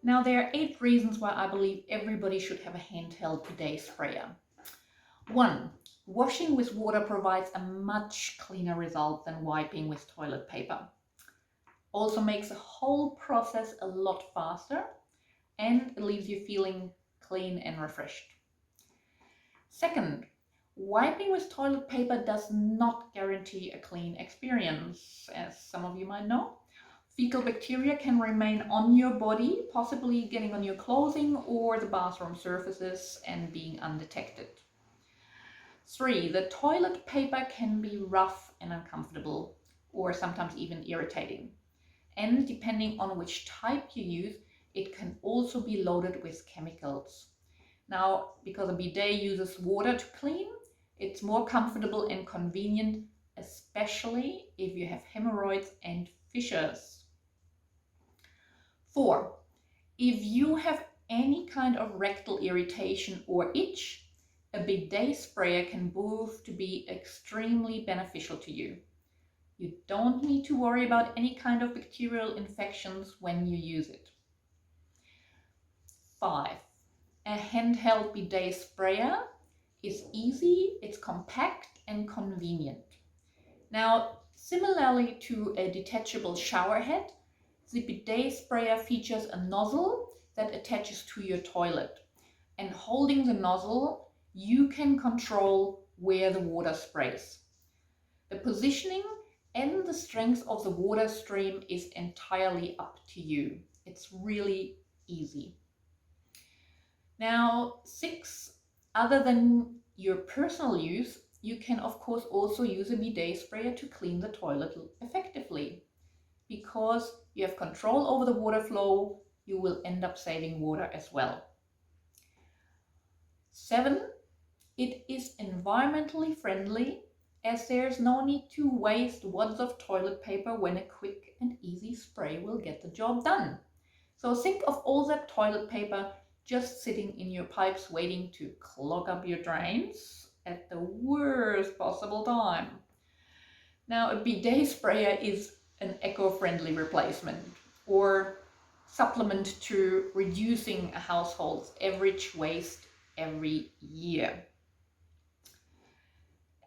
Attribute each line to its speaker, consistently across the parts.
Speaker 1: Now, there are 8 reasons why I believe everybody should have a handheld bidet sprayer. 1. Washing with water provides a much cleaner result than wiping with toilet paper. Also makes the whole process a lot faster, and it leaves you feeling clean and refreshed. Second, wiping with toilet paper does not guarantee a clean experience, as some of you might know. Fecal bacteria can remain on your body, possibly getting on your clothing or the bathroom surfaces and being undetected. 3, the toilet paper can be rough and uncomfortable, or sometimes even irritating. And depending on which type you use, it can also be loaded with chemicals. Now, because a bidet uses water to clean, it's more comfortable and convenient, especially if you have hemorrhoids and fissures. 4, if you have any kind of rectal irritation or itch, a bidet sprayer can prove to be extremely beneficial to you. You don't need to worry about any kind of bacterial infections when you use it. 5, a handheld bidet sprayer is easy, it's compact and convenient. Now, similarly to a detachable shower head, the bidet sprayer features a nozzle that attaches to your toilet, and holding the nozzle, you can control where the water sprays. The positioning and the strength of the water stream is entirely up to you. It's really easy. Now, 6, other than your personal use, you can of course also use a bidet sprayer to clean the toilet effectively. Because you have control over the water flow, you will end up saving water as well. 7, it is environmentally friendly, as there's no need to waste wads of toilet paper when a quick and easy spray will get the job done. So think of all that toilet paper just sitting in your pipes waiting to clog up your drains at the worst possible time. Now, a bidet sprayer is an eco-friendly replacement or supplement to reducing a household's average waste every year.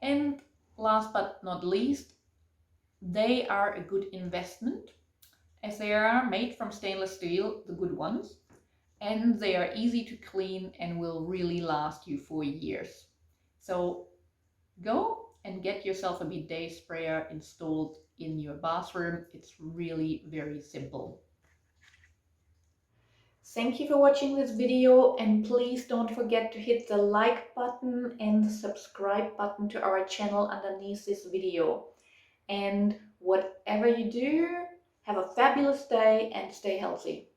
Speaker 1: And last but not least, they are a good investment, as they are made from stainless steel, the good ones, and they are easy to clean and will really last you for years. So go and get yourself a bidet sprayer installed in your bathroom. It's really very simple. Thank you for watching this video, and please don't forget to hit the like button and the subscribe button to our channel underneath this video. And whatever you do, have a fabulous day and stay healthy.